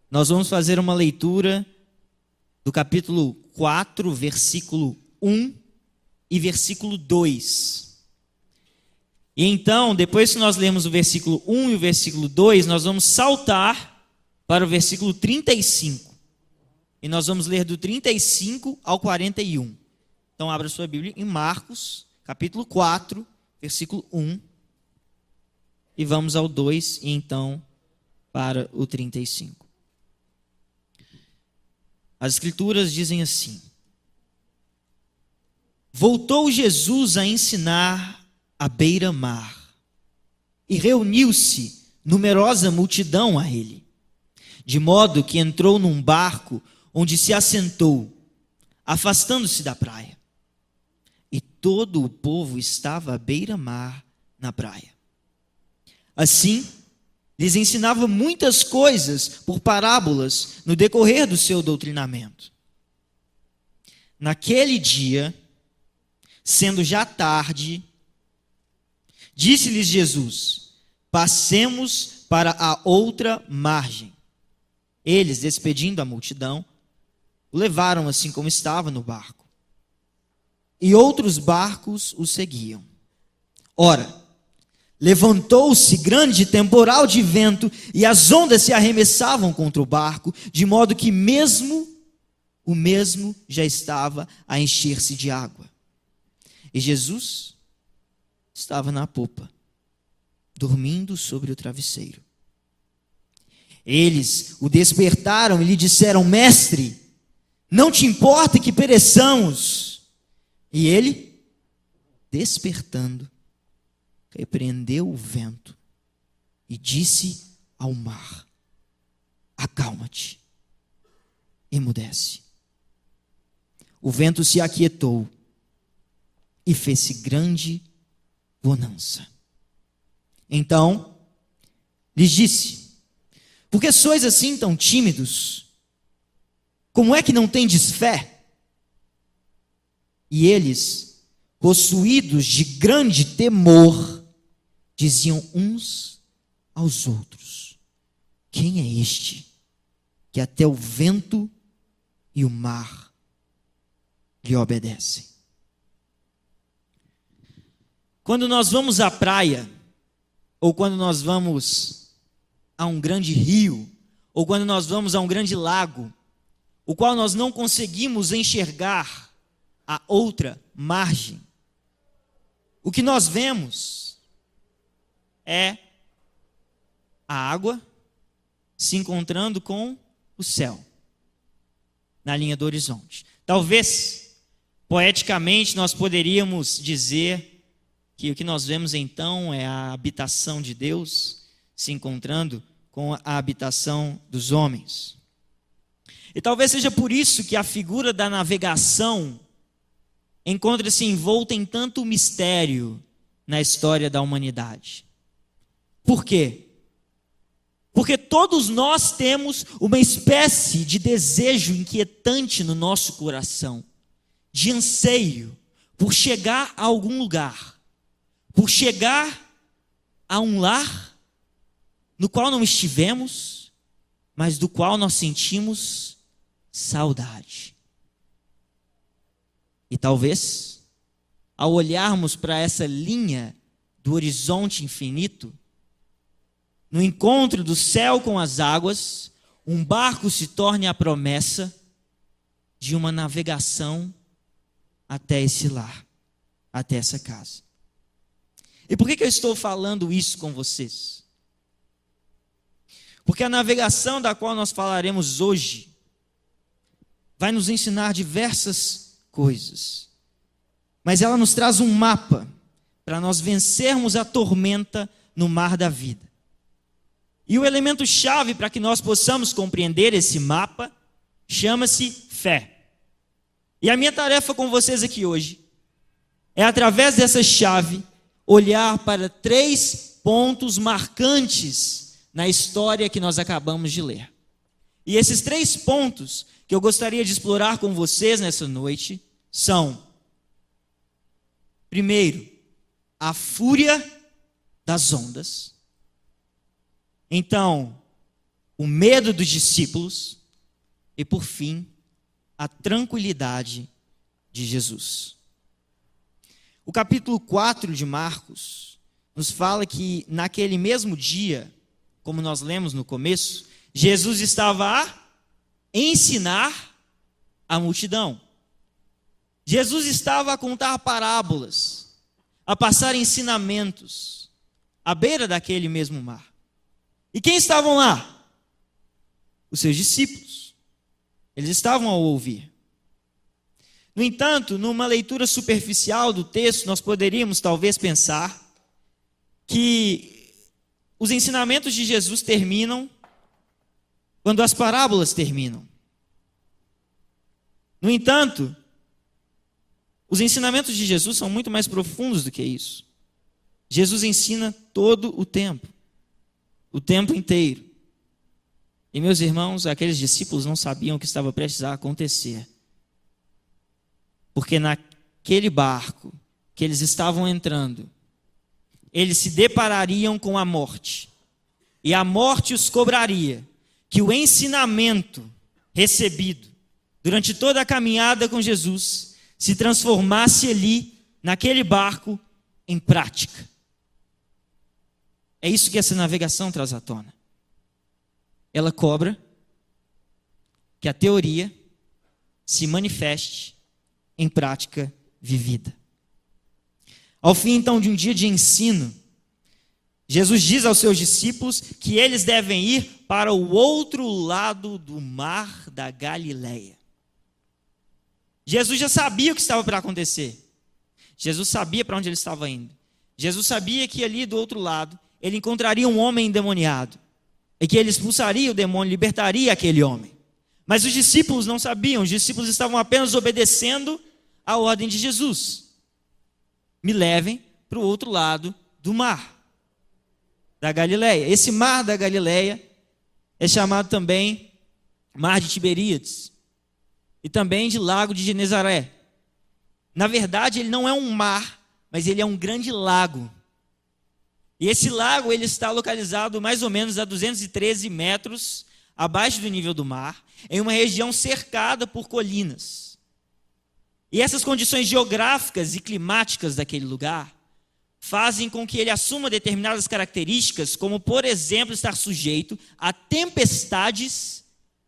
Nós vamos fazer uma leitura do capítulo 4, versículo 1 e versículo 2. E então, depois que nós lermos o versículo 1 e o versículo 2, nós vamos saltar para o versículo 35. E nós vamos ler do 35 ao 41. Então, abra sua Bíblia em Marcos, capítulo 4, versículo 1. E vamos ao 2 e então para o 35. As Escrituras dizem assim: Voltou Jesus a ensinar à beira-mar, e reuniu-se numerosa multidão a ele, de modo que entrou num barco onde se assentou, afastando-se da praia. E todo o povo estava à beira-mar na praia. Assim, lhes ensinava muitas coisas por parábolas no decorrer do seu doutrinamento. Naquele dia, sendo já tarde, disse-lhes Jesus: Passemos para a outra margem. Eles, despedindo a multidão, o levaram assim como estava no barco. E outros barcos o seguiam. Ora, levantou-se grande temporal de vento, e as ondas se arremessavam contra o barco, de modo que o mesmo já estava a encher-se de água. E Jesus estava na popa, dormindo sobre o travesseiro. Eles o despertaram e lhe disseram: Mestre, não te importa que pereçamos? E ele, despertando, repreendeu o vento e disse ao mar: Acalma-te, emudece. O vento se aquietou e fez-se grande bonança. Então lhes disse: Por que sois assim tão tímidos? Como é que não tendes fé? E eles, possuídos de grande temor, diziam uns aos outros: Quem é este que até o vento e o mar lhe obedecem? Quando nós vamos à praia, ou quando nós vamos a um grande rio, ou quando nós vamos a um grande lago, o qual nós não conseguimos enxergar a outra margem, o que nós vemos é a água se encontrando com o céu, na linha do horizonte. Talvez, poeticamente, nós poderíamos dizer que o que nós vemos então é a habitação de Deus se encontrando com a habitação dos homens. E talvez seja por isso que a figura da navegação encontra-se envolta em tanto mistério na história da humanidade. Por quê? Porque todos nós temos uma espécie de desejo inquietante no nosso coração, de anseio por chegar a algum lugar, por chegar a um lar no qual não estivemos, mas do qual nós sentimos saudade. E talvez, ao olharmos para essa linha do horizonte infinito, no encontro do céu com as águas, um barco se torne a promessa de uma navegação até esse lar, até essa casa. E por que eu estou falando isso com vocês? Porque a navegação da qual nós falaremos hoje vai nos ensinar diversas coisas, mas ela nos traz um mapa para nós vencermos a tormenta no mar da vida. E o elemento chave para que nós possamos compreender esse mapa chama-se fé. E a minha tarefa com vocês aqui hoje é, através dessa chave, olhar para 3 pontos marcantes na história que nós acabamos de ler. E esses 3 pontos que eu gostaria de explorar com vocês nessa noite são: primeiro, a fúria das ondas. Então, o medo dos discípulos e, por fim, a tranquilidade de Jesus. O capítulo 4 de Marcos nos fala que naquele mesmo dia, como nós lemos no começo, Jesus estava a ensinar a multidão. Jesus estava a contar parábolas, a passar ensinamentos à beira daquele mesmo mar. E quem estavam lá? Os seus discípulos. Eles estavam a ouvir. No entanto, numa leitura superficial do texto, nós poderíamos talvez pensar que os ensinamentos de Jesus terminam quando as parábolas terminam. No entanto, os ensinamentos de Jesus são muito mais profundos do que isso. Jesus ensina todo o tempo inteiro. E, meus irmãos, aqueles discípulos não sabiam o que estava prestes a acontecer. Porque naquele barco que eles estavam entrando, eles se deparariam com a morte. E a morte os cobraria que o ensinamento recebido durante toda a caminhada com Jesus se transformasse ali, naquele barco, em prática. É isso que essa navegação traz à tona. Ela cobra que a teoria se manifeste em prática vivida. Ao fim, então, de um dia de ensino, Jesus diz aos seus discípulos que eles devem ir para o outro lado do mar da Galileia. Jesus já sabia o que estava para acontecer. Jesus sabia para onde ele estava indo. Jesus sabia que ali do outro lado ele encontraria um homem endemoniado e que ele expulsaria o demônio, libertaria aquele homem. Mas os discípulos não sabiam, os discípulos estavam apenas obedecendo a ordem de Jesus. Me levem para o outro lado do mar da Galileia. Esse mar da Galileia é chamado também Mar de Tiberíades e também de Lago de Genezaré. Na verdade, ele não é um mar, mas ele é um grande lago. E esse lago ele está localizado mais ou menos a 213 metros abaixo do nível do mar, em uma região cercada por colinas. E essas condições geográficas e climáticas daquele lugar fazem com que ele assuma determinadas características, como, por exemplo, estar sujeito a tempestades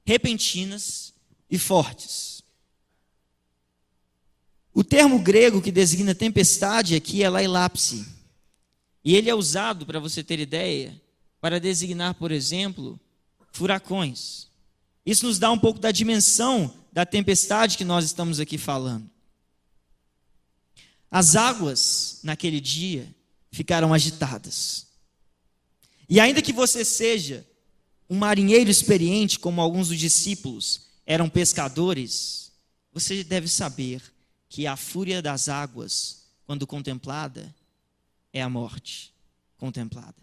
repentinas e fortes. O termo grego que designa tempestade aqui é lailapse. E ele é usado, para você ter ideia, para designar, por exemplo, furacões. Isso nos dá um pouco da dimensão da tempestade que nós estamos aqui falando. As águas, naquele dia, ficaram agitadas. E ainda que você seja um marinheiro experiente, como alguns dos discípulos eram pescadores, você deve saber que a fúria das águas, quando contemplada, é a morte contemplada.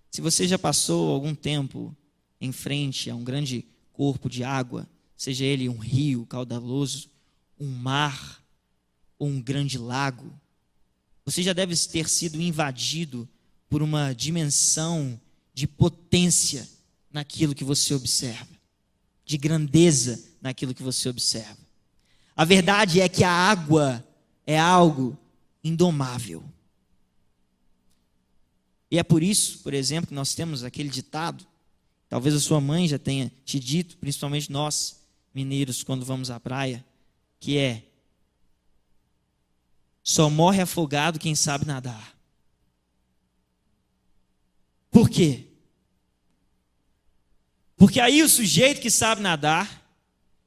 Se você já passou algum tempo em frente a um grande corpo de água, seja ele um rio caudaloso, um mar ou um grande lago, você já deve ter sido invadido por uma dimensão de potência naquilo que você observa, de grandeza naquilo que você observa. A verdade é que a água é algo indomável. E é por isso, por exemplo, que nós temos aquele ditado, talvez a sua mãe já tenha te dito, principalmente nós, mineiros, quando vamos à praia, que é: só morre afogado quem sabe nadar. Por quê? Porque aí o sujeito que sabe nadar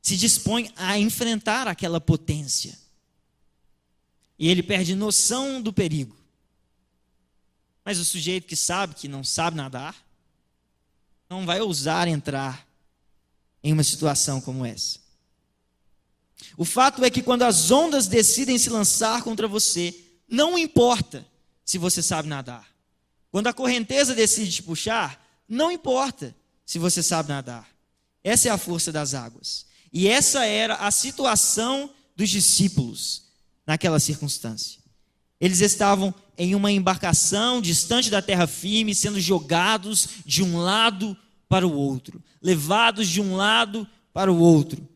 se dispõe a enfrentar aquela potência. E ele perde noção do perigo. Mas o sujeito que sabe que não sabe nadar, não vai ousar entrar em uma situação como essa. O fato é que quando as ondas decidem se lançar contra você, não importa se você sabe nadar. Quando a correnteza decide te puxar, não importa se você sabe nadar. Essa é a força das águas. E essa era a situação dos discípulos naquela circunstância. Eles estavam em uma embarcação distante da terra firme, sendo jogados de um lado para o outro, levados de um lado para o outro,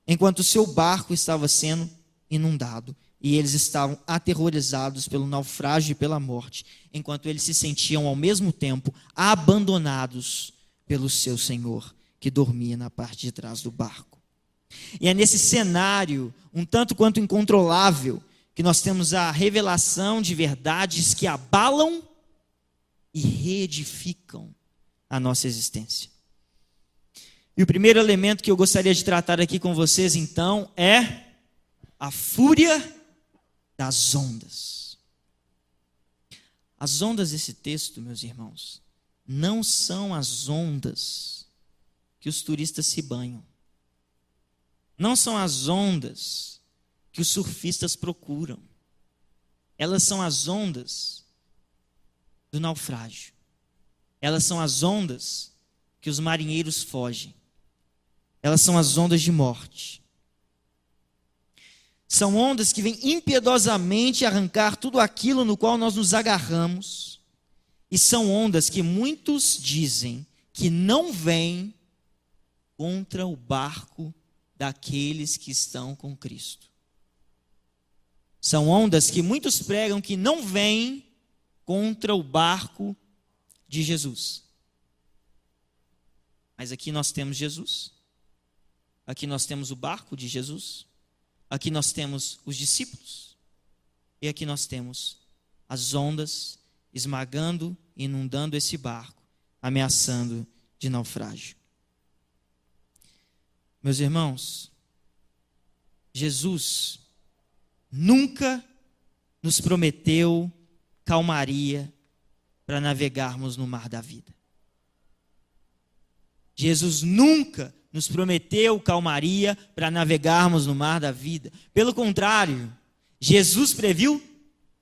enquanto o seu barco estava sendo inundado. E eles estavam aterrorizados pelo naufrágio e pela morte, enquanto eles se sentiam ao mesmo tempo abandonados pelo seu Senhor, que dormia na parte de trás do barco. E é nesse cenário, um tanto quanto incontrolável, que nós temos a revelação de verdades que abalam e reedificam a nossa existência. E o primeiro elemento que eu gostaria de tratar aqui com vocês, então, é a fúria das ondas. As ondas desse texto, meus irmãos, não são as ondas que os turistas se banham. Não são as ondas que os surfistas procuram. Elas são as ondas do naufrágio. Elas são as ondas que os marinheiros fogem. Elas são as ondas de morte. São ondas que vêm impiedosamente arrancar tudo aquilo no qual nós nos agarramos. E são ondas que muitos dizem que não vêm contra o barco daqueles que estão com Cristo. São ondas que muitos pregam que não vêm contra o barco de Jesus. Mas aqui nós temos Jesus. Aqui nós temos o barco de Jesus. Aqui nós temos os discípulos. E aqui nós temos as ondas esmagando e inundando esse barco, ameaçando de naufrágio. Meus irmãos, Jesus nunca nos prometeu calmaria para navegarmos no mar da vida. Jesus nunca nos prometeu calmaria para navegarmos no mar da vida. Pelo contrário, Jesus previu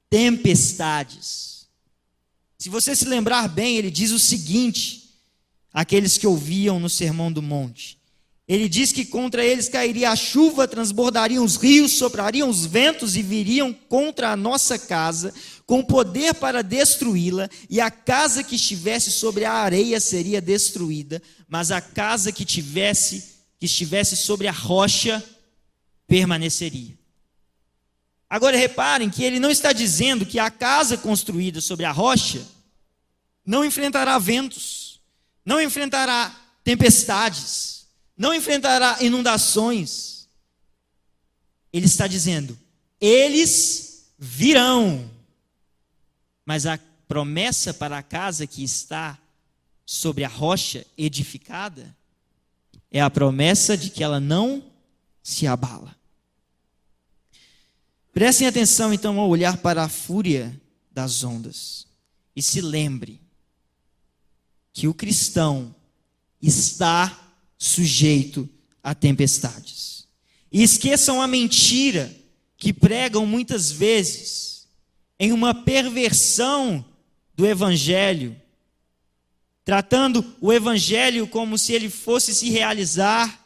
tempestades. Se você se lembrar bem, ele diz o seguinte, àqueles que ouviam no Sermão do Monte. Ele diz que contra eles cairia a chuva, transbordariam os rios, soprariam os ventos e viriam contra a nossa casa, com poder para destruí-la, e a casa que estivesse sobre a areia seria destruída, mas a casa que estivesse sobre a rocha permaneceria. Agora reparem que ele não está dizendo que a casa construída sobre a rocha não enfrentará ventos, não enfrentará tempestades, não enfrentará inundações. Ele está dizendo, eles virão. Mas a promessa para a casa que está sobre a rocha edificada é a promessa de que ela não se abala. Prestem atenção então ao olhar para a fúria das ondas e se lembre que o cristão está sujeito a tempestades. E esqueçam a mentira que pregam muitas vezes em uma perversão do evangelho, tratando o evangelho como se ele fosse se realizar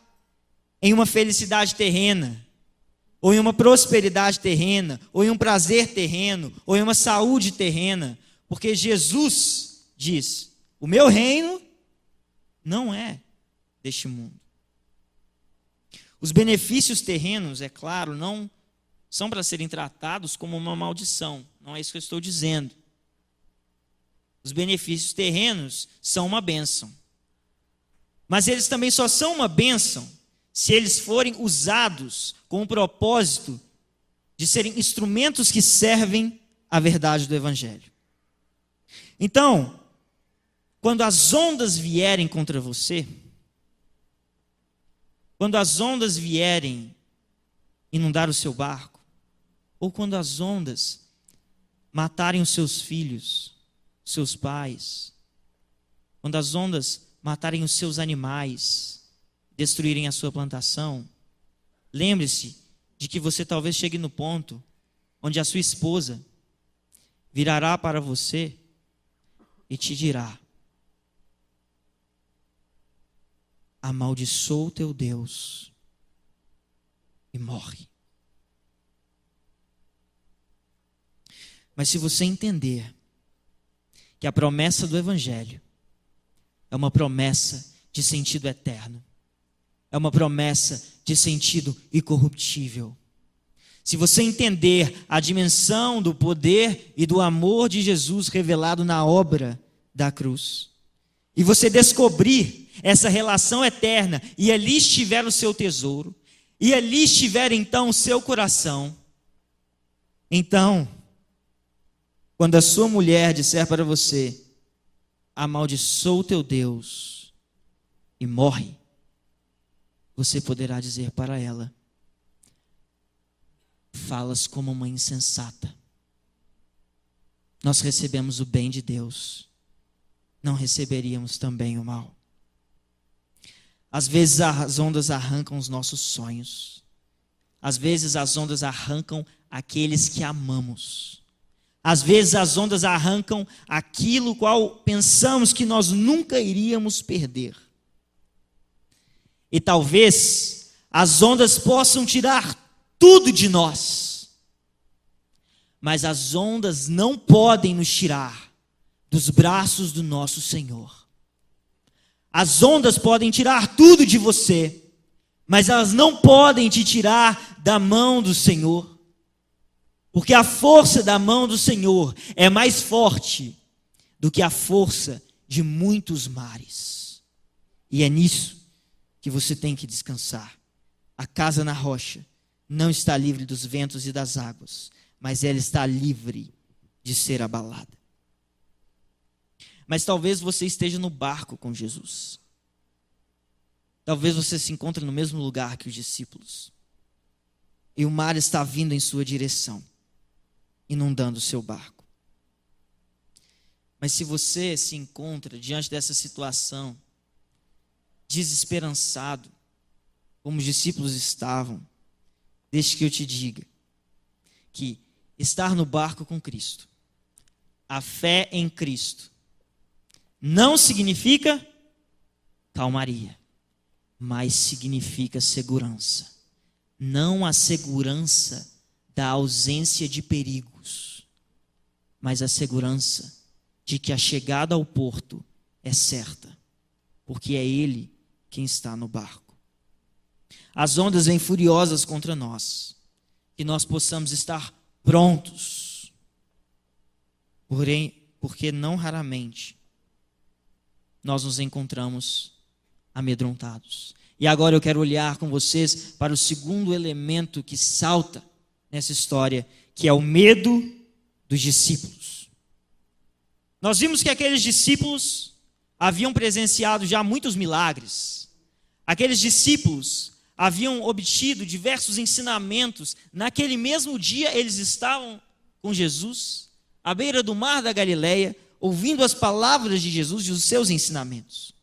em uma felicidade terrena, ou em uma prosperidade terrena, ou em um prazer terreno, ou em uma saúde terrena, porque Jesus diz, o meu reino não é deste mundo. Os benefícios terrenos, é claro, não são para serem tratados como uma maldição. Não é isso que eu estou dizendo. Os benefícios terrenos são uma bênção. Mas eles também só são uma bênção se eles forem usados com o propósito de serem instrumentos que servem à verdade do Evangelho. Então, quando as ondas vierem contra você, quando as ondas vierem inundar o seu barco, ou quando as ondas matarem os seus filhos, os seus pais, quando as ondas matarem os seus animais, destruírem a sua plantação, lembre-se de que você talvez chegue no ponto onde a sua esposa virará para você e te dirá: amaldiçoa o teu Deus e morre. Mas se você entender que a promessa do Evangelho é uma promessa de sentido eterno. É uma promessa de sentido incorruptível. Se você entender a dimensão do poder e do amor de Jesus revelado na obra da cruz, e você descobrir essa relação eterna, e ali estiver o seu tesouro, e ali estiver então o seu coração, então, quando a sua mulher disser para você, amaldiçoa o teu Deus e morre, você poderá dizer para ela, falas como uma insensata. Nós recebemos o bem de Deus, não receberíamos também o mal. Às vezes as ondas arrancam os nossos sonhos. Às vezes as ondas arrancam aqueles que amamos. Às vezes as ondas arrancam aquilo qual pensamos que nós nunca iríamos perder. E talvez as ondas possam tirar tudo de nós. Mas as ondas não podem nos tirar dos braços do nosso Senhor. As ondas podem tirar tudo de você, mas elas não podem te tirar da mão do Senhor. Porque a força da mão do Senhor é mais forte do que a força de muitos mares. E é nisso que você tem que descansar. A casa na rocha não está livre dos ventos e das águas, mas ela está livre de ser abalada. Mas talvez você esteja no barco com Jesus. Talvez você se encontre no mesmo lugar que os discípulos. E o mar está vindo em sua direção, inundando o seu barco. Mas se você se encontra diante dessa situação, desesperançado, como os discípulos estavam, deixe que eu te diga que estar no barco com Cristo, a fé em Cristo, não significa calmaria, mas significa segurança. Não a segurança da ausência de perigos, mas a segurança de que a chegada ao porto é certa, porque é Ele quem está no barco. As ondas vêm furiosas contra nós, que nós possamos estar prontos, porém, porque não raramente nós nos encontramos amedrontados. E agora eu quero olhar com vocês para o segundo elemento que salta nessa história, que é o medo dos discípulos. Nós vimos que aqueles discípulos haviam presenciado já muitos milagres. Aqueles discípulos haviam obtido diversos ensinamentos. Naquele mesmo dia eles estavam com Jesus, à beira do mar da Galileia, ouvindo as palavras de Jesus e os seus ensinamentos.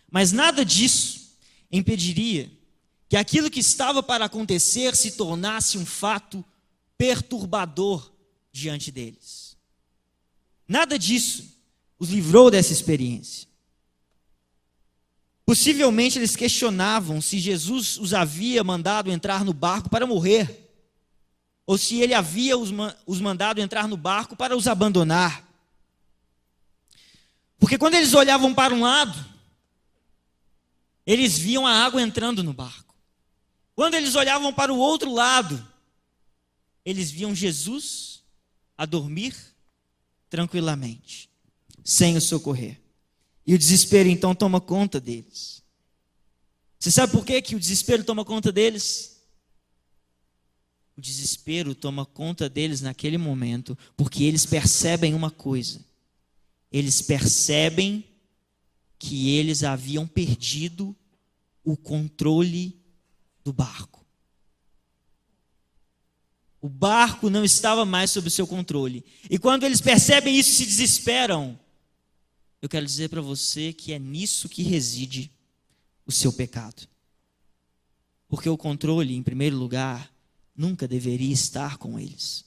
Mas nada disso impediria que aquilo que estava para acontecer se tornasse um fato perturbador diante deles. Nada disso os livrou dessa experiência. Possivelmente eles questionavam se Jesus os havia mandado entrar no barco para morrer, ou se ele havia os mandado entrar no barco para os abandonar. Porque quando eles olhavam para um lado, eles viam a água entrando no barco. Quando eles olhavam para o outro lado, eles viam Jesus a dormir tranquilamente, sem o socorrer. E o desespero então toma conta deles. Você sabe por que o desespero toma conta deles? O desespero toma conta deles naquele momento, porque eles percebem uma coisa. Eles percebem que eles haviam perdido o controle do barco. O barco não estava mais sob o seu controle. E quando eles percebem isso e se desesperam, eu quero dizer para você que é nisso que reside o seu pecado. Porque o controle, em primeiro lugar, nunca deveria estar com eles.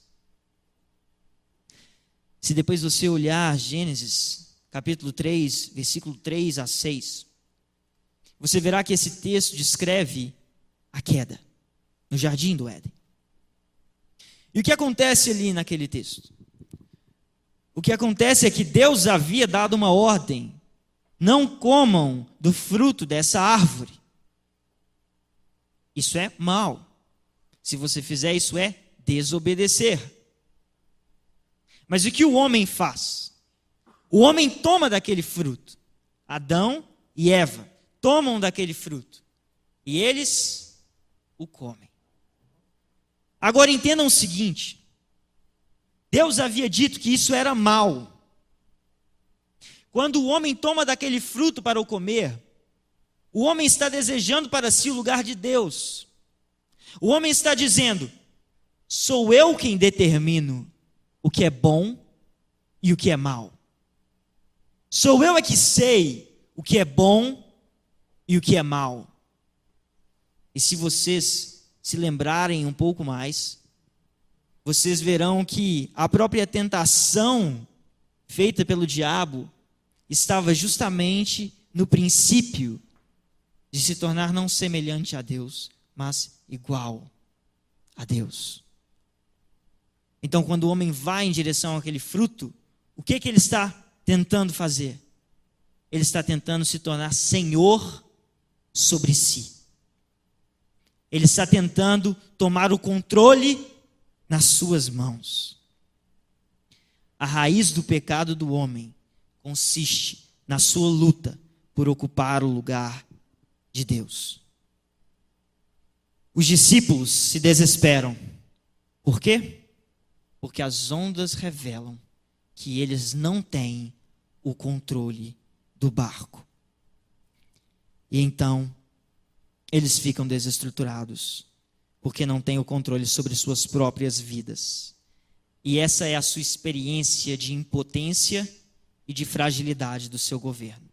Se depois você olhar Gênesis, capítulo 3, versículo 3 a 6, você verá que esse texto descreve a queda no jardim do Éden. E o que acontece ali naquele texto? O que acontece é que Deus havia dado uma ordem não comam do fruto dessa árvore. Isso é mal. Se você fizer isso, é desobedecer. Mas o que o homem faz? O homem toma daquele fruto. Adão e Eva tomam daquele fruto. E eles o comem. Agora entendam o seguinte. Deus havia dito que isso era mal. Quando o homem toma daquele fruto para o comer, o homem está desejando para si o lugar de Deus. O homem está dizendo: sou eu quem determino o que é bom e o que é mal. Sou eu que sei o que é bom e o que é mal. E se vocês se lembrarem um pouco mais, vocês verão que a própria tentação feita pelo diabo estava justamente no princípio de se tornar não semelhante a Deus, mas igual a Deus. Então, quando o homem vai em direção àquele fruto, o que ele está tentando fazer? Ele está tentando se tornar senhor sobre si. Ele está tentando tomar o controle nas suas mãos. A raiz do pecado do homem consiste na sua luta por ocupar o lugar de Deus. Os discípulos se desesperam. Por quê? Porque as ondas revelam que eles não têm o controle do barco. E então, eles ficam desestruturados, porque não têm o controle sobre suas próprias vidas. E essa é a sua experiência de impotência e de fragilidade do seu governo.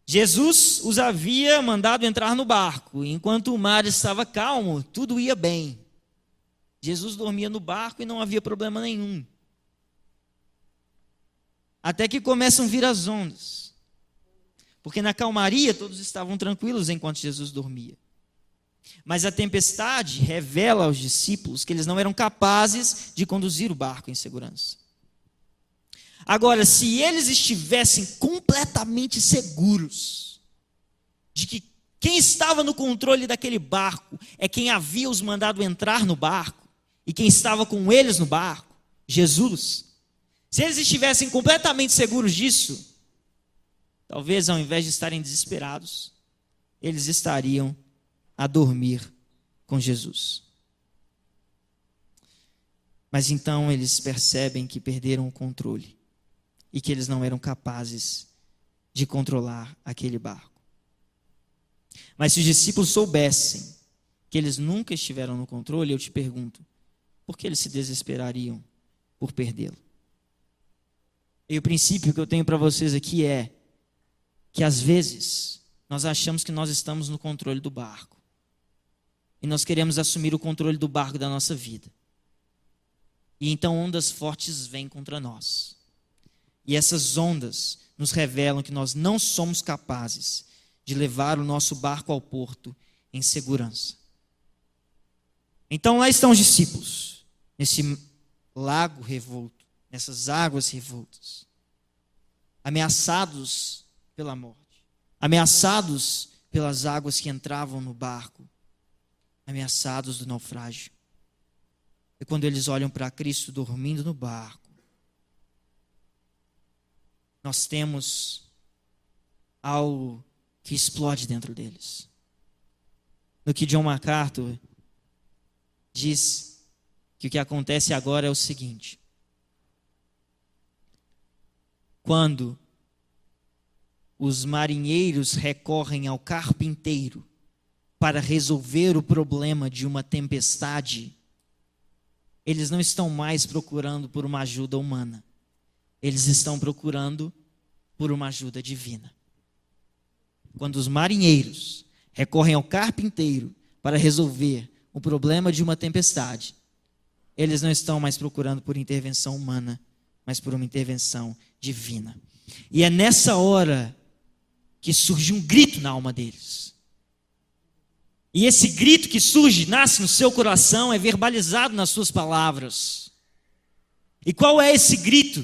Jesus os havia mandado entrar no barco, e enquanto o mar estava calmo, tudo ia bem. Jesus dormia no barco e não havia problema nenhum. Até que começam a vir as ondas. Porque na calmaria todos estavam tranquilos enquanto Jesus dormia. Mas a tempestade revela aos discípulos que eles não eram capazes de conduzir o barco em segurança. Agora, se eles estivessem completamente seguros de que quem estava no controle daquele barco é quem havia os mandado entrar no barco, e quem estava com eles no barco, Jesus, se eles estivessem completamente seguros disso, talvez ao invés de estarem desesperados, eles estariam a dormir com Jesus. Mas então eles percebem que perderam o controle e que eles não eram capazes de controlar aquele barco. Mas se os discípulos soubessem que eles nunca estiveram no controle, eu te pergunto, por que eles se desesperariam por perdê-lo? E o princípio que eu tenho para vocês aqui é que às vezes nós achamos que nós estamos no controle do barco. E nós queremos assumir o controle do barco da nossa vida. E então ondas fortes vêm contra nós. E essas ondas nos revelam que nós não somos capazes de levar o nosso barco ao porto em segurança. Então lá estão os discípulos, nesse lago revolto, nessas águas revoltas, ameaçados pela morte, ameaçados pelas águas que entravam no barco, ameaçados do naufrágio. E quando eles olham para Cristo dormindo no barco, nós temos algo que explode dentro deles. No que John MacArthur diz que o que acontece agora é o seguinte: quando os marinheiros recorrem ao carpinteiro para resolver o problema de uma tempestade, eles não estão mais procurando por uma ajuda humana. Eles estão procurando por uma ajuda divina. Quando os marinheiros recorrem ao carpinteiro para resolver o problema de uma tempestade, eles não estão mais procurando por intervenção humana, mas por uma intervenção divina. E é nessa hora que surge um grito na alma deles. E esse grito que surge, nasce no seu coração, é verbalizado nas suas palavras. E qual é esse grito?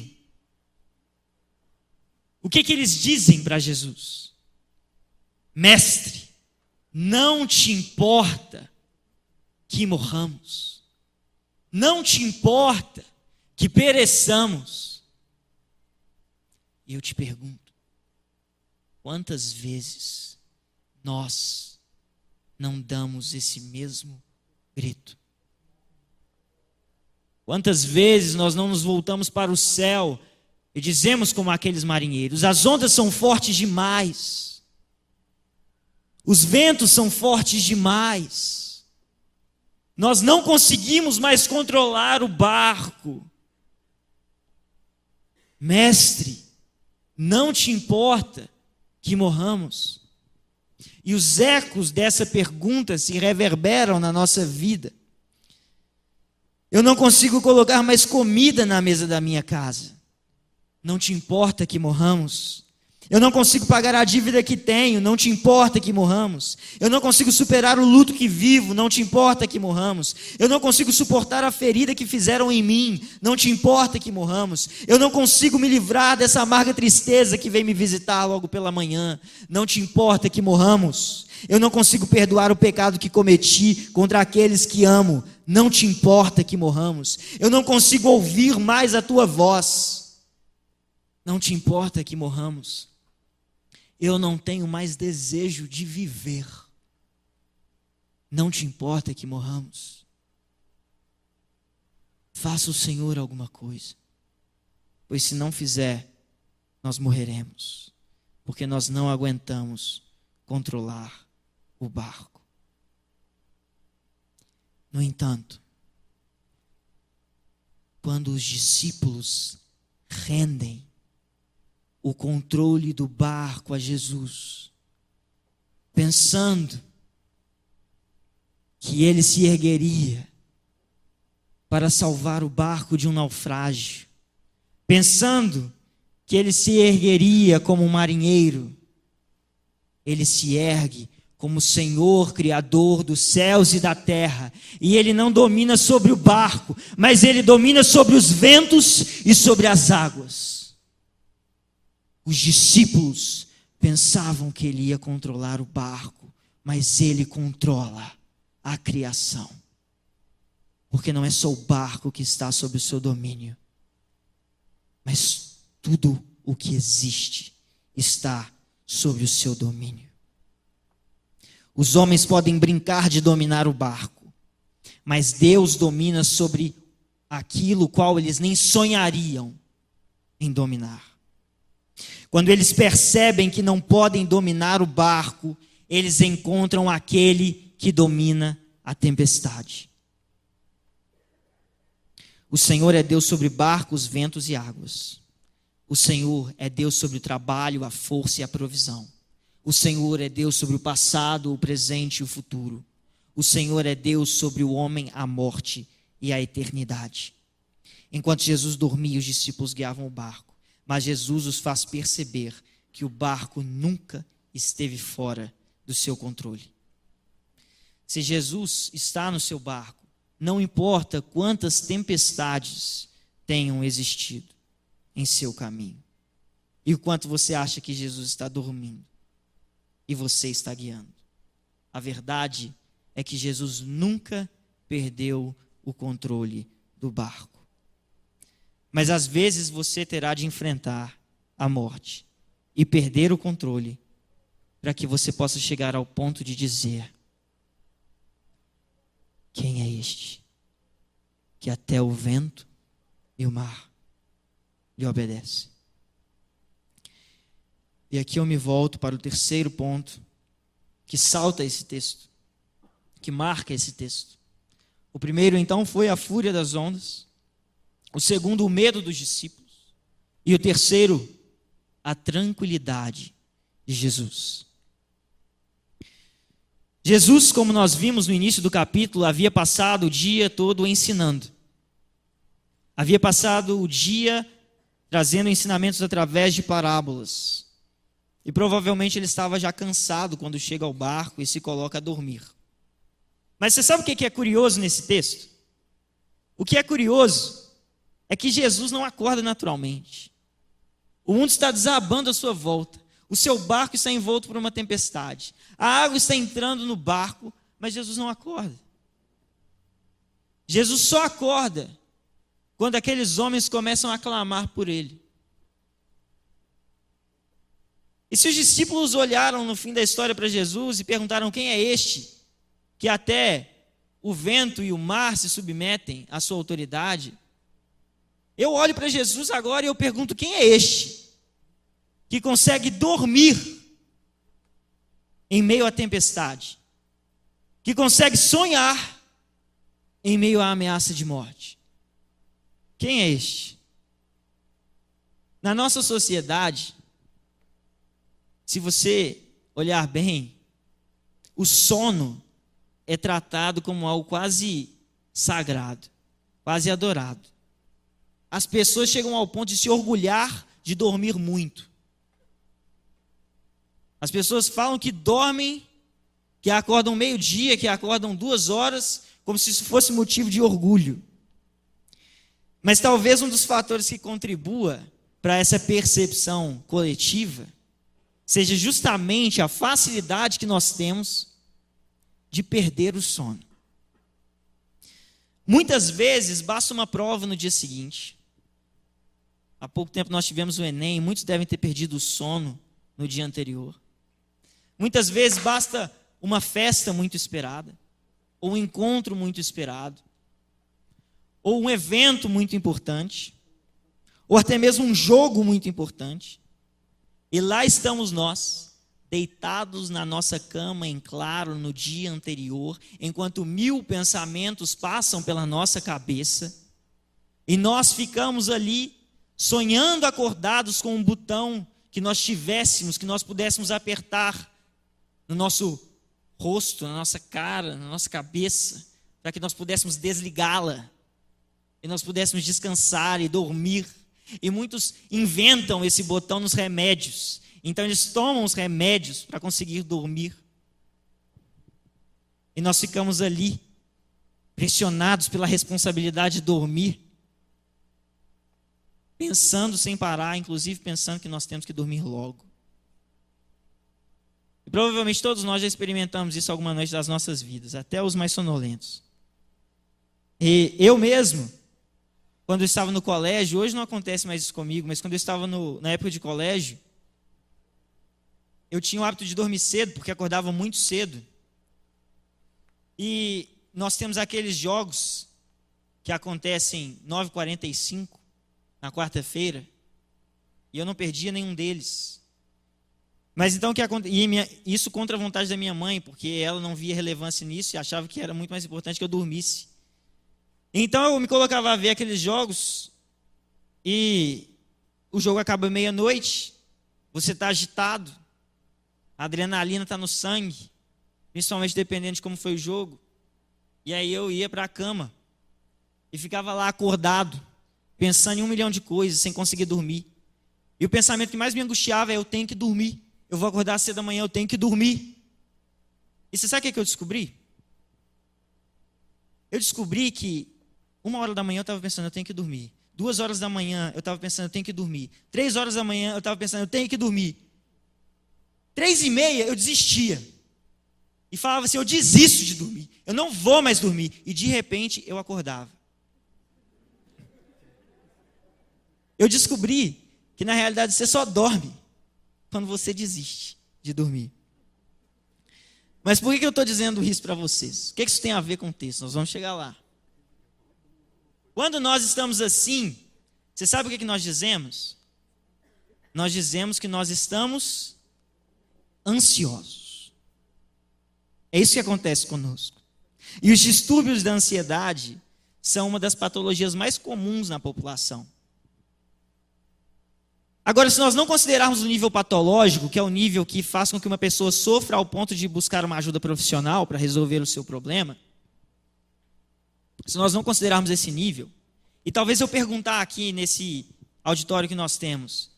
O que eles dizem para Jesus? Mestre, não te importa que morramos? Não te importa que pereçamos? E eu te pergunto, quantas vezes nós não damos esse mesmo grito? Quantas vezes nós não nos voltamos para o céu e dizemos como aqueles marinheiros: as ondas são fortes demais, os ventos são fortes demais, nós não conseguimos mais controlar o barco. Mestre, não te importa que morramos? E os ecos dessa pergunta se reverberam na nossa vida. Eu não consigo colocar mais comida na mesa da minha casa. Não te importa que morramos? Eu não consigo pagar a dívida que tenho. Não te importa que morramos? Eu não consigo superar o luto que vivo. Não te importa que morramos? Eu não consigo suportar a ferida que fizeram em mim. Não te importa que morramos? Eu não consigo me livrar dessa amarga tristeza que vem me visitar logo pela manhã. Não te importa que morramos? Eu não consigo perdoar o pecado que cometi contra aqueles que amo. Não te importa que morramos? Eu não consigo ouvir mais a tua voz. Não te importa que morramos? Eu não tenho mais desejo de viver. Não te importa que morramos? Faça o Senhor alguma coisa, pois se não fizer, nós morreremos, porque nós não aguentamos controlar o barco. No entanto, quando os discípulos rendem o controle do barco a Jesus, pensando que ele se ergueria para salvar o barco de um naufrágio, pensando que ele se ergueria como um marinheiro, ele se ergue como Senhor, Criador dos céus e da terra, e ele não domina sobre o barco, mas ele domina sobre os ventos e sobre as águas. Os discípulos pensavam que ele ia controlar o barco, mas ele controla a criação. Porque não é só o barco que está sob o seu domínio, mas tudo o que existe está sob o seu domínio. Os homens podem brincar de dominar o barco, mas Deus domina sobre aquilo qual eles nem sonhariam em dominar. Quando eles percebem que não podem dominar o barco, eles encontram aquele que domina a tempestade. O Senhor é Deus sobre barcos, ventos e águas. O Senhor é Deus sobre o trabalho, a força e a provisão. O Senhor é Deus sobre o passado, o presente e o futuro. O Senhor é Deus sobre o homem, a morte e a eternidade. Enquanto Jesus dormia, os discípulos guiavam o barco. Mas Jesus os faz perceber que o barco nunca esteve fora do seu controle. Se Jesus está no seu barco, não importa quantas tempestades tenham existido em seu caminho, e o quanto você acha que Jesus está dormindo e você está guiando. A verdade é que Jesus nunca perdeu o controle do barco. Mas às vezes você terá de enfrentar a morte e perder o controle, para que você possa chegar ao ponto de dizer: quem é este que até o vento e o mar lhe obedecem? E aqui eu me volto para o terceiro ponto que salta esse texto, que marca esse texto. O primeiro então foi a fúria das ondas. O segundo, o medo dos discípulos. E o terceiro, a tranquilidade de Jesus. Jesus, como nós vimos no início do capítulo, havia passado o dia todo ensinando. Havia passado o dia trazendo ensinamentos através de parábolas. E provavelmente ele estava já cansado quando chega ao barco e se coloca a dormir. Mas você sabe o que é curioso nesse texto? O que é curioso é que Jesus não acorda naturalmente. O mundo está desabando à sua volta. O seu barco está envolto por uma tempestade. A água está entrando no barco, mas Jesus não acorda. Jesus só acorda quando aqueles homens começam a clamar por ele. E se os discípulos olharam no fim da história para Jesus e perguntaram: quem é este, que até o vento e o mar se submetem à sua autoridade? Eu olho para Jesus agora e eu pergunto: quem é este, que consegue dormir em meio à tempestade? Que consegue sonhar em meio à ameaça de morte? Quem é este? Na nossa sociedade, se você olhar bem, o sono é tratado como algo quase sagrado, quase adorado. As pessoas chegam ao ponto de se orgulhar de dormir muito. As pessoas falam que dormem, que acordam meio-dia, que acordam 2 horas, como se isso fosse motivo de orgulho. Mas talvez um dos fatores que contribua para essa percepção coletiva seja justamente a facilidade que nós temos de perder o sono. Muitas vezes basta uma prova no dia seguinte. Há pouco tempo nós tivemos o Enem, muitos devem ter perdido o sono no dia anterior. Muitas vezes basta uma festa muito esperada, ou um encontro muito esperado, ou um evento muito importante, ou até mesmo um jogo muito importante. E lá estamos nós, deitados na nossa cama em claro no dia anterior, enquanto 1000 pensamentos passam pela nossa cabeça, e nós ficamos ali sonhando acordados com um botão que nós tivéssemos, que nós pudéssemos apertar no nosso rosto, na nossa cara, na nossa cabeça, para que nós pudéssemos desligá-la, e nós pudéssemos descansar e dormir. E muitos inventam esse botão nos remédios. Então eles tomam os remédios para conseguir dormir. E nós ficamos ali, pressionados pela responsabilidade de dormir, pensando sem parar, inclusive pensando que nós temos que dormir logo. E provavelmente todos nós já experimentamos isso alguma noite das nossas vidas, até os mais sonolentos. E eu mesmo, quando eu estava no colégio, hoje não acontece mais isso comigo, mas quando eu estava na época de colégio, eu tinha o hábito de dormir cedo, porque acordava muito cedo. E nós temos aqueles jogos que acontecem 9h45, na quarta-feira, e eu não perdia nenhum deles. Mas então, isso contra a vontade da minha mãe, porque ela não via relevância nisso e achava que era muito mais importante que eu dormisse. Então eu me colocava a ver aqueles jogos, e o jogo acaba meia-noite, você está agitado, a adrenalina está no sangue, principalmente dependendo de como foi o jogo. E aí eu ia para a cama e ficava lá acordado, pensando em 1 milhão de coisas, sem conseguir dormir. E o pensamento que mais me angustiava é: eu tenho que dormir, eu vou acordar cedo da manhã, eu tenho que dormir. E você sabe o que eu descobri? Eu descobri que 1h da manhã eu estava pensando: eu tenho que dormir. 2h da manhã eu estava pensando: eu tenho que dormir. 3h da manhã eu estava pensando: eu tenho que dormir. 3h30 eu desistia. E falava assim: eu desisto de dormir, eu não vou mais dormir. E de repente eu acordava. Eu descobri que na realidade você só dorme quando você desiste de dormir. Mas por que eu estou dizendo isso para vocês? O que isso tem a ver com o texto? Nós vamos chegar lá. Quando nós estamos assim, você sabe o que nós dizemos? Nós dizemos que nós estamos ansiosos. É isso que acontece conosco. E os distúrbios da ansiedade são uma das patologias mais comuns na população. Agora, se nós não considerarmos o nível patológico, que é o nível que faz com que uma pessoa sofra ao ponto de buscar uma ajuda profissional para resolver o seu problema, se nós não considerarmos esse nível, e talvez eu perguntar aqui nesse auditório que nós temos,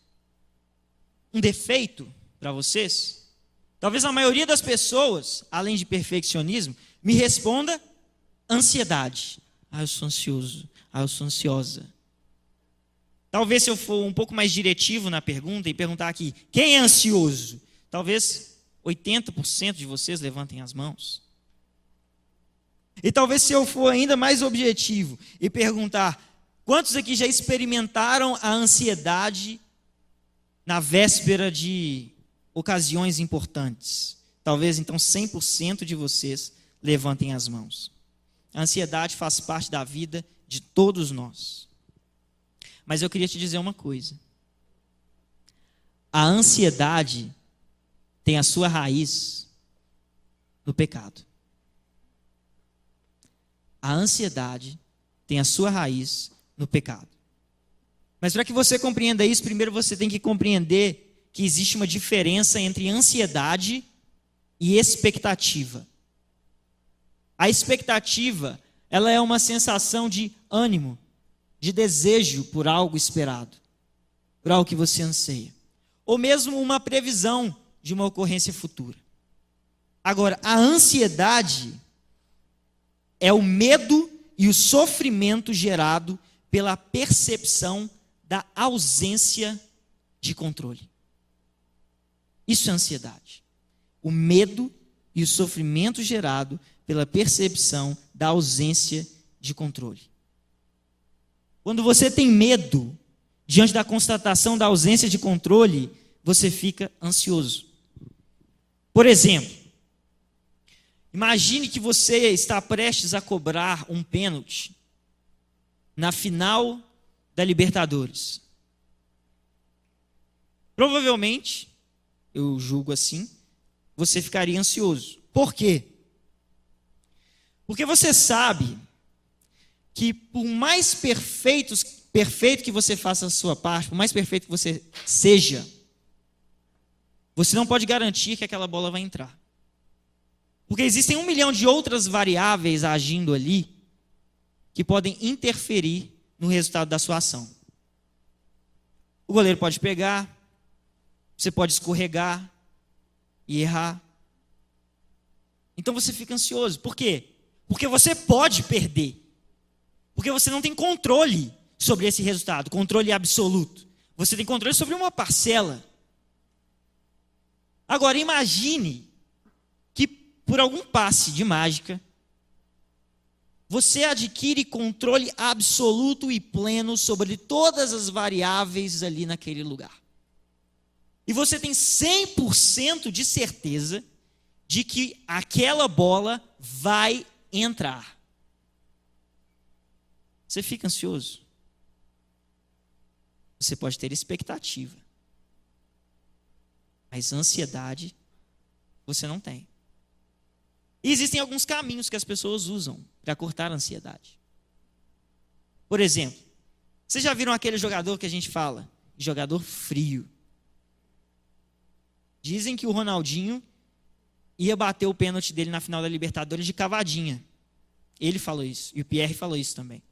um defeito para vocês, talvez a maioria das pessoas, além de perfeccionismo, me responda: ansiedade. Eu sou ansioso. Eu sou ansiosa. Talvez se eu for um pouco mais diretivo na pergunta e perguntar aqui, quem é ansioso? Talvez 80% de vocês levantem as mãos. E talvez se eu for ainda mais objetivo e perguntar, quantos aqui já experimentaram a ansiedade na véspera de ocasiões importantes? Talvez então 100% de vocês levantem as mãos. A ansiedade faz parte da vida de todos nós. Mas eu queria te dizer uma coisa. A ansiedade tem a sua raiz no pecado. A ansiedade tem a sua raiz no pecado. Mas para que você compreenda isso, primeiro você tem que compreender que existe uma diferença entre ansiedade e expectativa. A expectativa, ela é uma sensação de ânimo, de desejo por algo esperado, por algo que você anseia, ou mesmo uma previsão de uma ocorrência futura. Agora, a ansiedade é o medo e o sofrimento gerado pela percepção da ausência de controle. Isso é ansiedade. O medo e o sofrimento gerado pela percepção da ausência de controle. Quando você tem medo, diante da constatação da ausência de controle, você fica ansioso. Por exemplo, imagine que você está prestes a cobrar um pênalti na final da Libertadores. Provavelmente, eu julgo assim, você ficaria ansioso. Por quê? Porque você sabe que por mais perfeito que você faça a sua parte, por mais perfeito que você seja, você não pode garantir que aquela bola vai entrar. Porque existem 1 milhão de outras variáveis agindo ali que podem interferir no resultado da sua ação. O goleiro pode pegar, você pode escorregar e errar. Então você fica ansioso. Por quê? Porque você pode perder. Porque você não tem controle sobre esse resultado, controle absoluto. Você tem controle sobre uma parcela. Agora imagine que por algum passe de mágica, você adquire controle absoluto e pleno sobre todas as variáveis ali naquele lugar. E você tem 100% de certeza de que aquela bola vai entrar. Você fica ansioso? Você pode ter expectativa. Mas ansiedade você não tem. E existem alguns caminhos que as pessoas usam para cortar a ansiedade. Por exemplo, vocês já viram aquele jogador que a gente fala? Jogador frio. Dizem que o Ronaldinho ia bater o pênalti dele na final da Libertadores de cavadinha. Ele falou isso. E o Pierre falou isso também.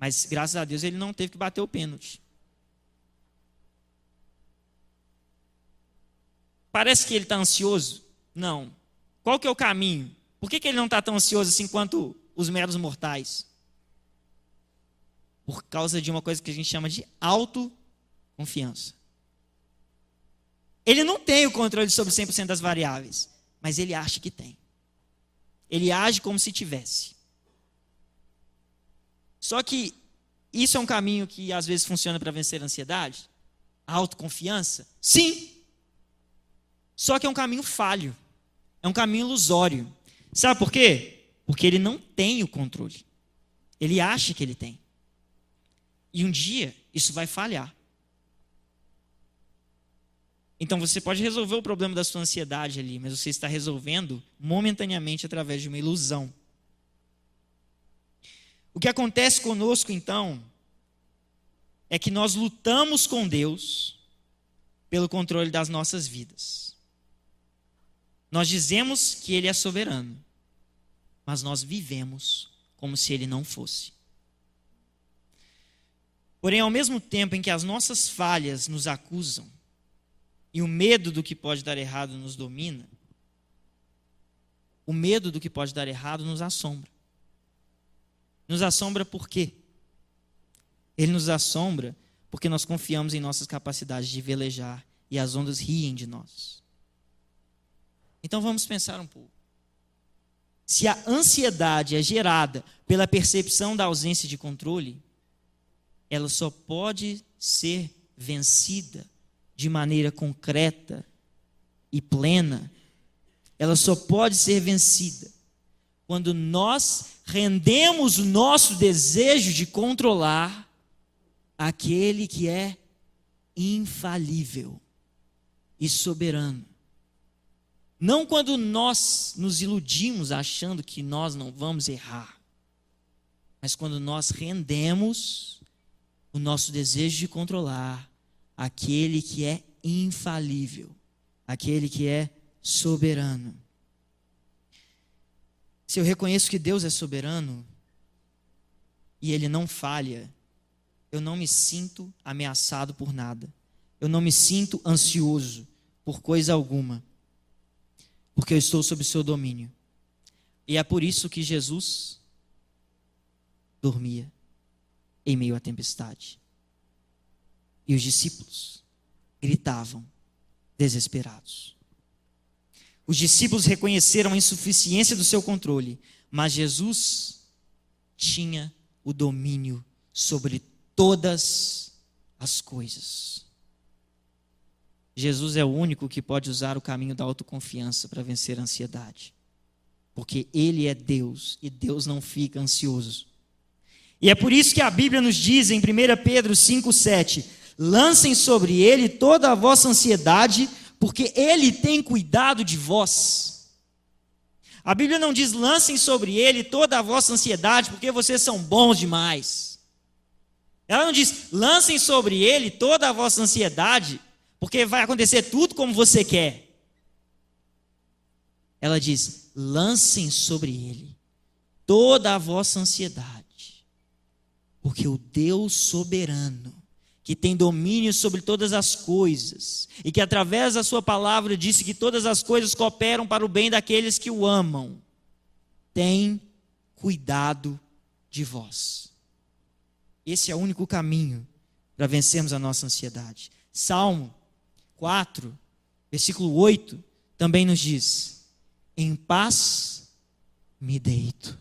Mas, graças a Deus, ele não teve que bater o pênalti. Parece que ele está ansioso? Não. Qual que é o caminho? Por que ele não está tão ansioso assim quanto os meros mortais? Por causa de uma coisa que a gente chama de autoconfiança. Ele não tem o controle sobre 100% das variáveis, mas ele acha que tem. Ele age como se tivesse. Só que isso é um caminho que às vezes funciona para vencer a ansiedade? A autoconfiança? Sim. Só que é um caminho falho. É um caminho ilusório. Sabe por quê? Porque ele não tem o controle. Ele acha que ele tem. E um dia isso vai falhar. Então você pode resolver o problema da sua ansiedade ali, mas você está resolvendo momentaneamente através de uma ilusão. O que acontece conosco então é que nós lutamos com Deus pelo controle das nossas vidas. Nós dizemos que Ele é soberano, mas nós vivemos como se Ele não fosse. Porém, ao mesmo tempo em que as nossas falhas nos acusam e o medo do que pode dar errado nos domina, o medo do que pode dar errado nos assombra. Nos assombra por quê? Ele nos assombra porque nós confiamos em nossas capacidades de velejar e as ondas riem de nós. Então vamos pensar um pouco. Se a ansiedade é gerada pela percepção da ausência de controle, ela só pode ser vencida de maneira concreta e plena. Ela só pode ser vencida quando nós rendemos o nosso desejo de controlar aquele que é infalível e soberano. Não quando nós nos iludimos achando que nós não vamos errar, mas quando nós rendemos o nosso desejo de controlar aquele que é infalível, aquele que é soberano. Se eu reconheço que Deus é soberano e Ele não falha, eu não me sinto ameaçado por nada. Eu não me sinto ansioso por coisa alguma, porque eu estou sob o seu domínio. E é por isso que Jesus dormia em meio à tempestade. E os discípulos gritavam desesperados. Os discípulos reconheceram a insuficiência do seu controle, mas Jesus tinha o domínio sobre todas as coisas. Jesus é o único que pode usar o caminho da autoconfiança para vencer a ansiedade. Porque Ele é Deus e Deus não fica ansioso. E é por isso que a Bíblia nos diz em 1 Pedro 5,7: lancem sobre Ele toda a vossa ansiedade, porque Ele tem cuidado de vós. A Bíblia não diz lancem sobre Ele toda a vossa ansiedade, porque vocês são bons demais. Ela não diz lancem sobre Ele toda a vossa ansiedade, porque vai acontecer tudo como você quer. Ela diz, lancem sobre Ele toda a vossa ansiedade, porque o Deus soberano, que tem domínio sobre todas as coisas, e que através da sua palavra disse que todas as coisas cooperam para o bem daqueles que o amam, tem cuidado de vós. Esse é o único caminho para vencermos a nossa ansiedade. Salmo 4, versículo 8, também nos diz: em paz me deito,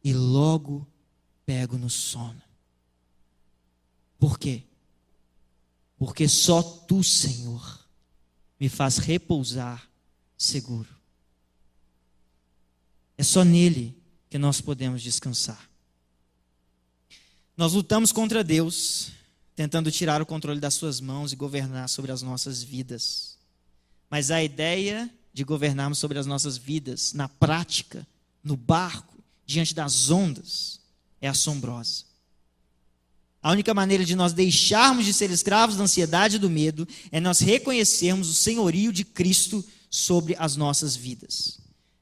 e logo pego no sono. Por quê? Porque só Tu, Senhor, me faz repousar seguro. É só nele que nós podemos descansar. Nós lutamos contra Deus, tentando tirar o controle das suas mãos e governar sobre as nossas vidas. Mas a ideia de governarmos sobre as nossas vidas, na prática, no barco, diante das ondas, é assombrosa. A única maneira de nós deixarmos de ser escravos da ansiedade e do medo é nós reconhecermos o senhorio de Cristo sobre as nossas vidas.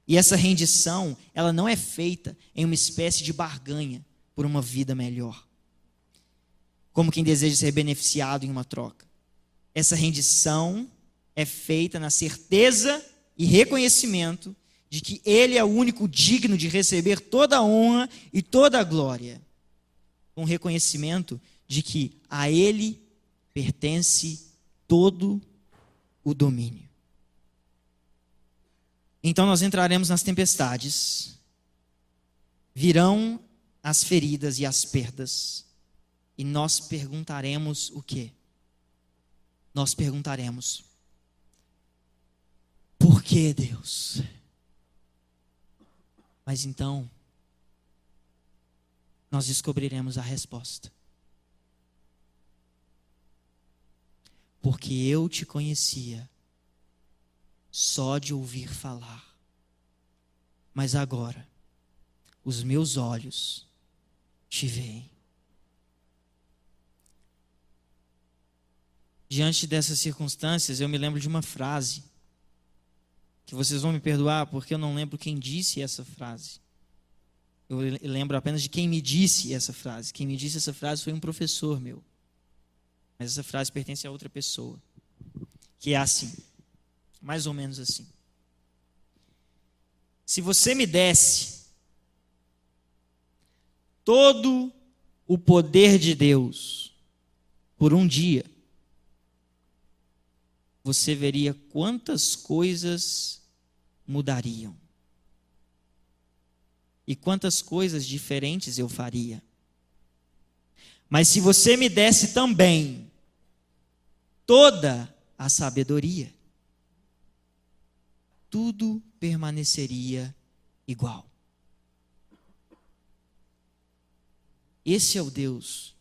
E essa rendição, ela não é feita em uma espécie de barganha por uma vida melhor, como quem deseja ser beneficiado em uma troca. Essa rendição é feita na certeza e reconhecimento de que Ele é o único digno de receber toda a honra e toda a glória, com reconhecimento de que a Ele pertence todo o domínio. Então nós entraremos nas tempestades, virão as feridas e as perdas, e nós perguntaremos o quê? Nós perguntaremos: por que, Deus? Mas então, nós descobriremos a resposta. Porque eu te conhecia só de ouvir falar, mas agora os meus olhos te veem. Diante dessas circunstâncias, eu me lembro de uma frase, que vocês vão me perdoar, porque eu não lembro quem disse essa frase. Eu lembro apenas de quem me disse essa frase. Quem me disse essa frase foi um professor meu. Mas essa frase pertence a outra pessoa. Que é assim, mais ou menos assim: se você me desse todo o poder de Deus por um dia, você veria quantas coisas mudariam. E quantas coisas diferentes eu faria. Mas se você me desse também toda a sabedoria, tudo permaneceria igual. Esse é o Deus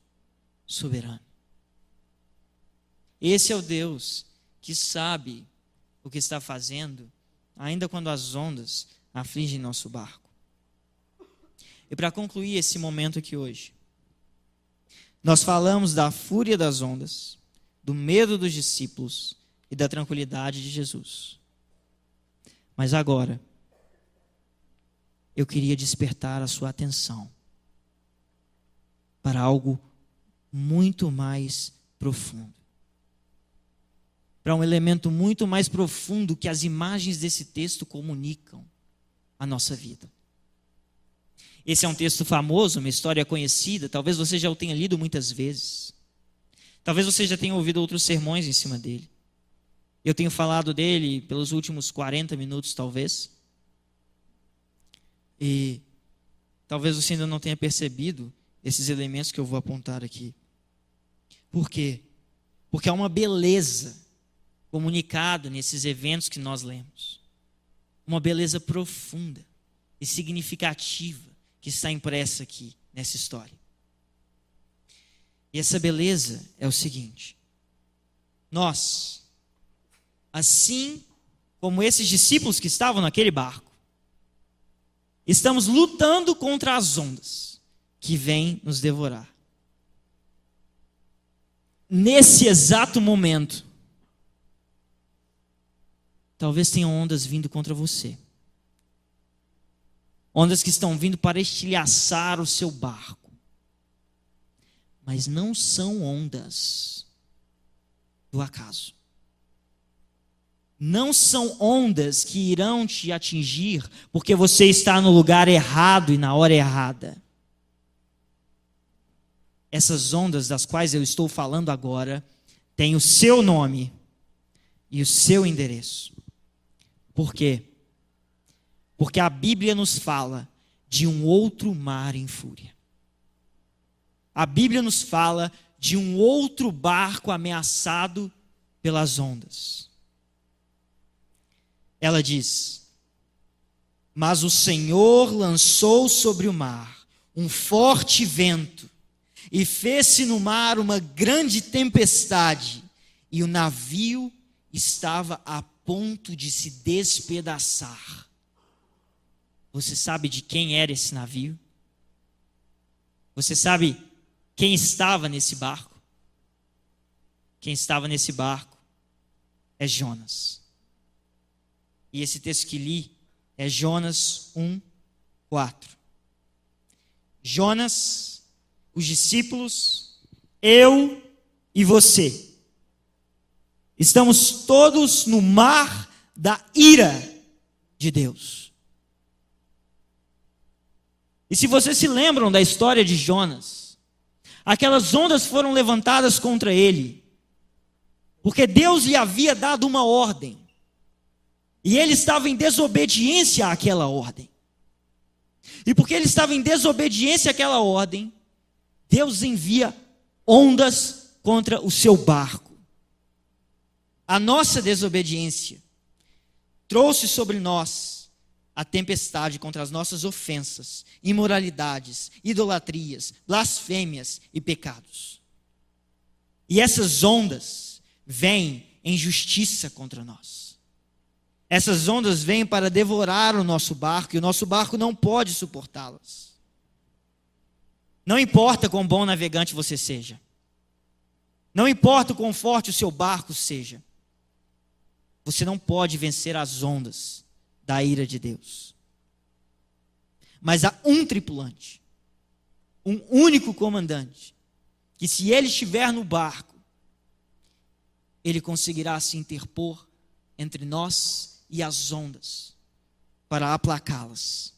soberano. Esse é o Deus que sabe o que está fazendo, ainda quando as ondas afligem nosso barco. E para concluir esse momento aqui hoje, nós falamos da fúria das ondas, do medo dos discípulos e da tranquilidade de Jesus. Mas agora, eu queria despertar a sua atenção para algo muito mais profundo. Para um elemento muito mais profundo que as imagens desse texto comunicam à nossa vida. Esse é um texto famoso, uma história conhecida, talvez você já o tenha lido muitas vezes. Talvez você já tenha ouvido outros sermões em cima dele. Eu tenho falado dele pelos últimos 40 minutos, talvez. E talvez você ainda não tenha percebido esses elementos que eu vou apontar aqui. Por quê? Porque há uma beleza comunicada nesses eventos que nós lemos. Uma beleza profunda e significativa que está impressa aqui nessa história. E essa beleza é o seguinte: nós, assim como esses discípulos que estavam naquele barco, estamos lutando contra as ondas que vêm nos devorar. Nesse exato momento, talvez tenham ondas vindo contra você. Ondas que estão vindo para estilhaçar o seu barco. Mas não são ondas do acaso. Não são ondas que irão te atingir porque você está no lugar errado e na hora errada. Essas ondas das quais eu estou falando agora têm o seu nome e o seu endereço. Por quê? Porque a Bíblia nos fala de um outro mar em fúria. A Bíblia nos fala de um outro barco ameaçado pelas ondas. Ela diz: mas o Senhor lançou sobre o mar um forte vento e fez-se no mar uma grande tempestade, e o navio estava a ponto de se despedaçar. Você sabe de quem era esse navio? Você sabe quem estava nesse barco? Quem estava nesse barco é Jonas. E esse texto que li é Jonas 1:4. Jonas, os discípulos, eu e você. Estamos todos no mar da ira de Deus. E se vocês se lembram da história de Jonas, aquelas ondas foram levantadas contra ele, porque Deus lhe havia dado uma ordem, e ele estava em desobediência àquela ordem. E porque ele estava em desobediência àquela ordem, Deus envia ondas contra o seu barco. A nossa desobediência trouxe sobre nós a tempestade contra as nossas ofensas, imoralidades, idolatrias, blasfêmias e pecados. E essas ondas vêm em justiça contra nós. Essas ondas vêm para devorar o nosso barco, e o nosso barco não pode suportá-las. Não importa quão bom navegante você seja. Não importa o quão forte o seu barco seja. Você não pode vencer as ondas da ira de Deus. Mas há um tripulante, um único comandante, que se ele estiver no barco, ele conseguirá se interpor entre nós e as ondas, para aplacá-las.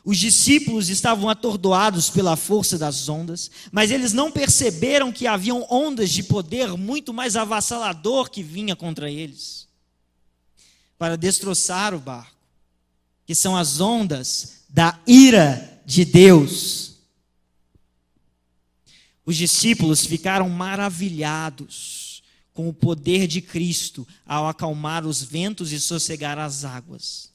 Os discípulos estavam atordoados pela força das ondas, mas eles não perceberam que haviam ondas de poder muito mais avassalador que vinha contra eles, para destroçar o barco, que são as ondas da ira de Deus. Os discípulos ficaram maravilhados com o poder de Cristo ao acalmar os ventos e sossegar as águas.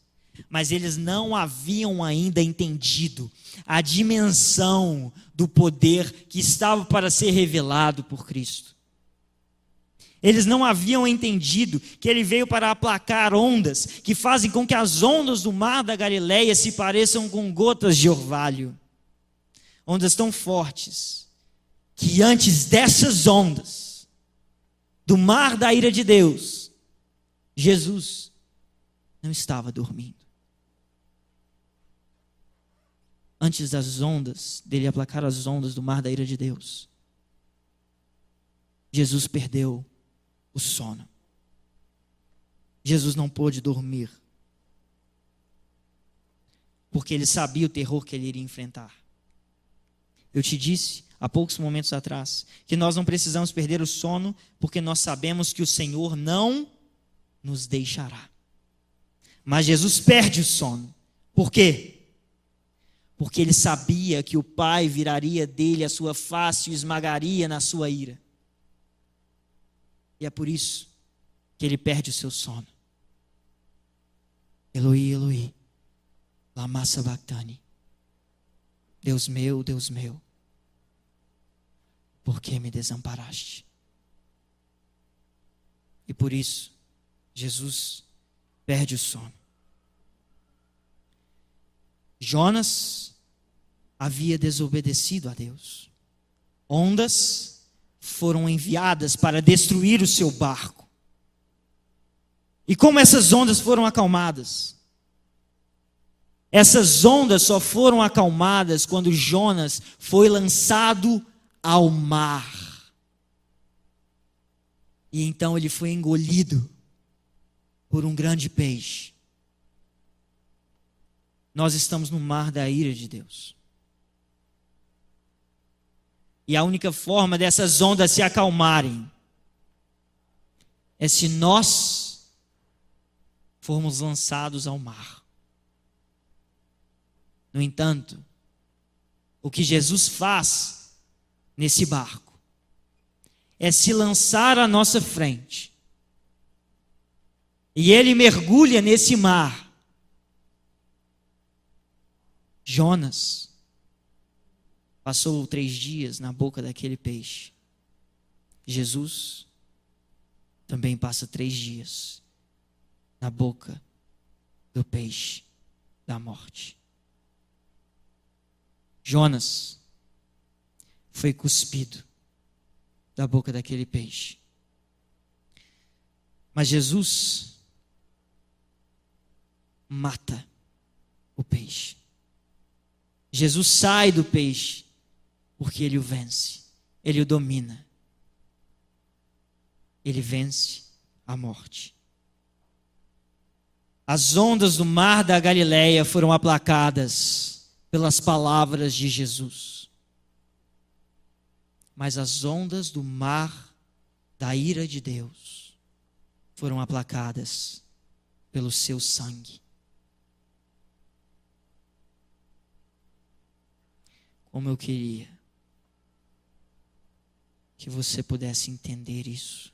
Mas eles não haviam ainda entendido a dimensão do poder que estava para ser revelado por Cristo. Eles não haviam entendido que ele veio para aplacar ondas que fazem com que as ondas do mar da Galileia se pareçam com gotas de orvalho. Ondas tão fortes que antes dessas ondas do mar da ira de Deus, Jesus não estava dormindo. Antes das ondas, dele aplacar as ondas do mar da ira de Deus, Jesus perdeu o sono. Jesus não pôde dormir, porque ele sabia o terror que ele iria enfrentar. Eu te disse, há poucos momentos atrás, que nós não precisamos perder o sono, porque nós sabemos que o Senhor não nos deixará. Mas Jesus perde o sono. Por quê? Porque ele sabia que o Pai viraria dele a sua face e o esmagaria na sua ira. E é por isso que ele perde o seu sono. Eloi, Eloi, lama sabachthani. Deus meu, por que me desamparaste? E por isso, Jesus perde o sono. Jonas havia desobedecido a Deus. Ondas foram enviadas para destruir o seu barco. E como essas ondas foram acalmadas? Essas ondas só foram acalmadas quando Jonas foi lançado ao mar. E então ele foi engolido por um grande peixe. Nós estamos no mar da ira de Deus. E a única forma dessas ondas se acalmarem é se nós formos lançados ao mar. No entanto, o que Jesus faz nesse barco é se lançar à nossa frente. E ele mergulha nesse mar. Jonas passou 3 dias na boca daquele peixe. Jesus também passa 3 dias na boca do peixe da morte. Jonas foi cuspido da boca daquele peixe. Mas Jesus mata o peixe. Jesus sai do peixe, porque ele o vence, ele o domina. Ele vence a morte. As ondas do mar da Galileia foram aplacadas pelas palavras de Jesus. Mas as ondas do mar da ira de Deus foram aplacadas pelo seu sangue. Como eu queria que você pudesse entender isso.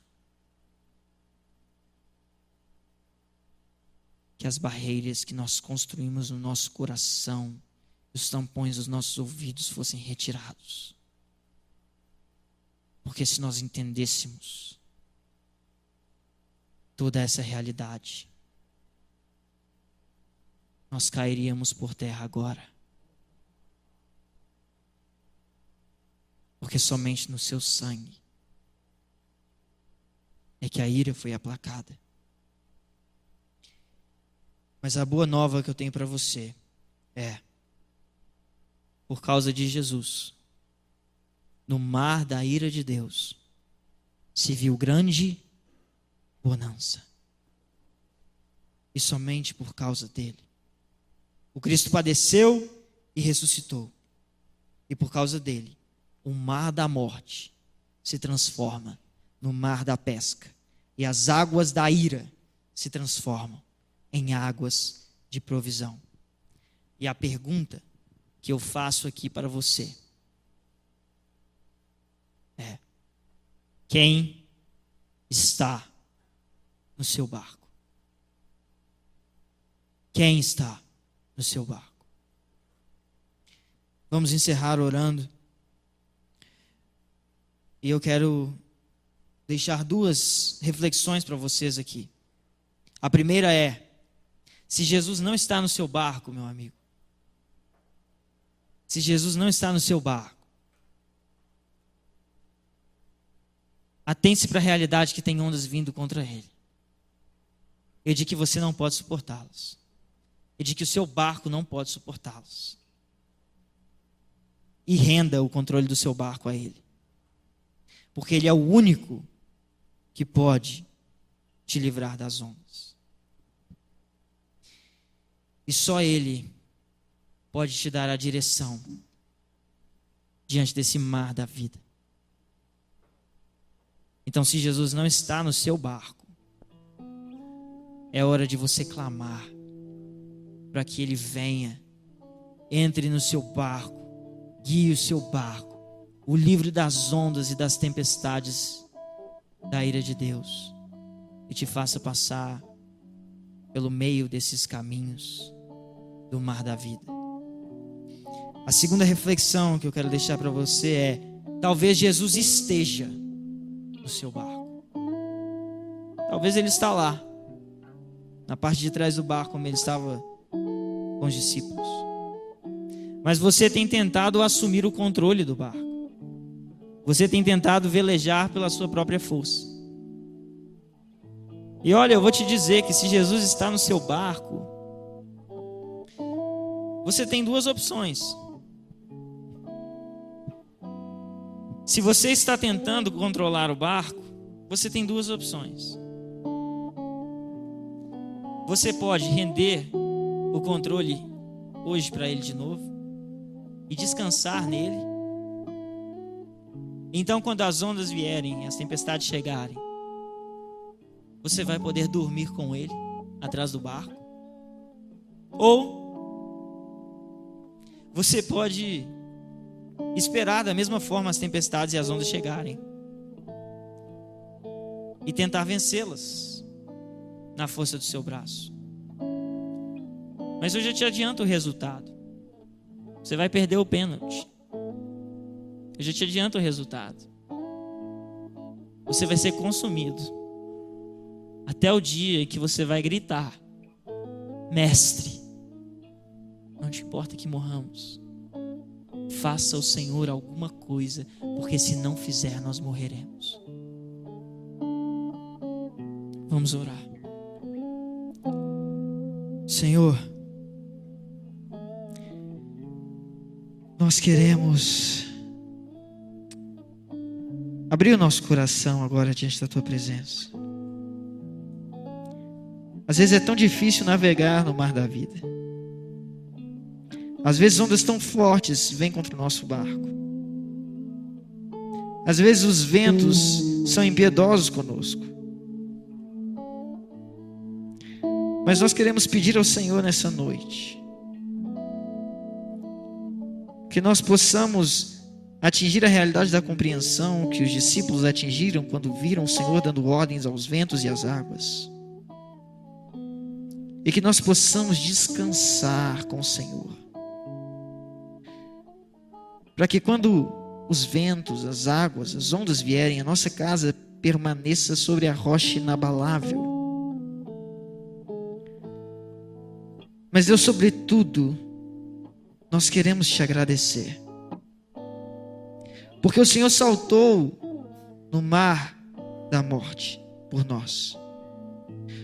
Que as barreiras que nós construímos no nosso coração, os tampões dos nossos ouvidos fossem retirados. Porque se nós entendêssemos toda essa realidade, nós cairíamos por terra agora. Porque somente no seu sangue é que a ira foi aplacada. Mas a boa nova que eu tenho para você é, por causa de Jesus, no mar da ira de Deus, se viu grande bonança. E somente por causa dele, O Cristo padeceu e ressuscitou. E por causa dele, o mar da morte se transforma no mar da pesca. E as águas da ira se transformam em águas de provisão. E a pergunta que eu faço aqui para você é: quem está no seu barco? Quem está no seu barco? Vamos encerrar orando. E eu quero deixar duas reflexões para vocês aqui. A primeira é: se Jesus não está no seu barco, meu amigo, se Jesus não está no seu barco, atente-se para a realidade que tem ondas vindo contra ele, e de que você não pode suportá-las, e de que o seu barco não pode suportá-las. E renda o controle do seu barco a ele, porque ele é o único que pode te livrar das ondas. E só ele pode te dar a direção diante desse mar da vida. Então, se Jesus não está no seu barco, é hora de você clamar para que ele venha, entre no seu barco, guie o seu barco, o livre das ondas e das tempestades da ira de Deus, e te faça passar pelo meio desses caminhos do mar da vida. A segunda reflexão que eu quero deixar para você é: talvez Jesus esteja no seu barco. Talvez ele está lá, na parte de trás do barco, como ele estava com os discípulos. Mas você tem tentado assumir o controle do barco. Você tem tentado velejar pela sua própria força. E olha, eu vou te dizer que se Jesus está no seu barco, você tem duas opções. Se você está tentando controlar o barco, você tem duas opções. Você pode render o controle hoje para ele de novo e descansar nele. Então, quando as ondas vierem, as tempestades chegarem, você vai poder dormir com ele atrás do barco. Ou você pode esperar da mesma forma as tempestades e as ondas chegarem e tentar vencê-las na força do seu braço. Mas eu já te adianto o resultado. Você vai perder o pênalti. Eu já te adianto o resultado. Você vai ser consumido até o dia que você vai gritar: Mestre, não te importa que morramos, faça o Senhor alguma coisa, porque se não fizer, nós morreremos. Vamos orar. Senhor, nós queremos abrir o nosso coração agora diante da Tua presença. Às vezes é tão difícil navegar no mar da vida. Às vezes ondas tão fortes vêm contra o nosso barco. Às vezes os ventos são impiedosos conosco. Mas nós queremos pedir ao Senhor nessa noite que nós possamos atingir a realidade da compreensão que os discípulos atingiram quando viram o Senhor dando ordens aos ventos e às águas. E que nós possamos descansar com o Senhor. Para que quando os ventos, as águas, as ondas vierem, a nossa casa permaneça sobre a rocha inabalável. Mas Deus, sobretudo, nós queremos te agradecer. Porque o Senhor saltou no mar da morte por nós.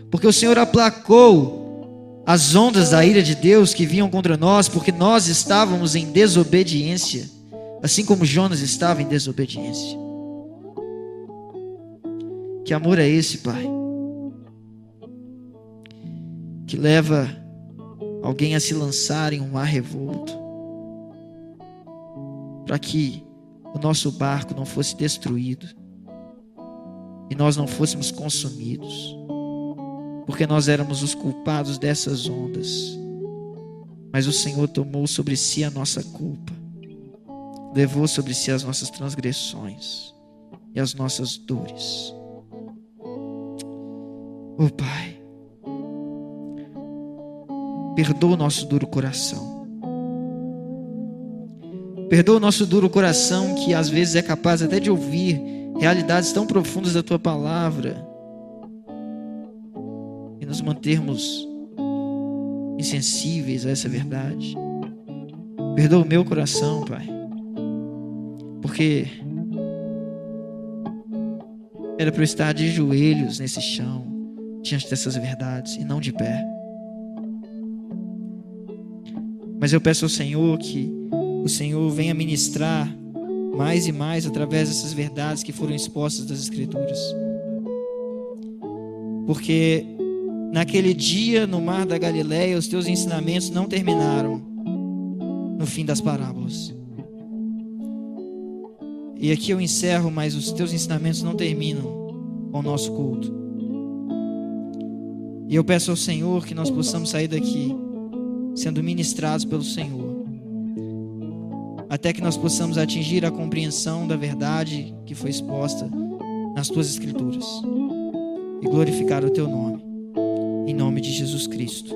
Porque o Senhor aplacou as ondas da ira de Deus que vinham contra nós, porque nós estávamos em desobediência, assim como Jonas estava em desobediência. Que amor é esse, Pai? Que leva alguém a se lançar em um mar revolto, para que o nosso barco não fosse destruído e nós não fôssemos consumidos, porque nós éramos os culpados dessas ondas. Mas o Senhor tomou sobre si a nossa culpa, levou sobre si as nossas transgressões e as nossas dores. Oh Pai, perdoa o nosso duro coração. Perdoa o nosso duro coração, que às vezes é capaz até de ouvir realidades tão profundas da Tua palavra e nos mantermos insensíveis a essa verdade. Perdoa o meu coração, Pai, porque era para eu estar de joelhos nesse chão, diante dessas verdades, e não de pé. Mas eu peço ao Senhor que o Senhor venha ministrar mais e mais através dessas verdades que foram expostas das Escrituras. Porque naquele dia no mar da Galileia, os teus ensinamentos não terminaram no fim das parábolas. E aqui eu encerro, mas os teus ensinamentos não terminam com o nosso culto. E eu peço ao Senhor que nós possamos sair daqui sendo ministrados pelo Senhor, até que nós possamos atingir a compreensão da verdade que foi exposta nas tuas Escrituras e glorificar o teu nome, em nome de Jesus Cristo.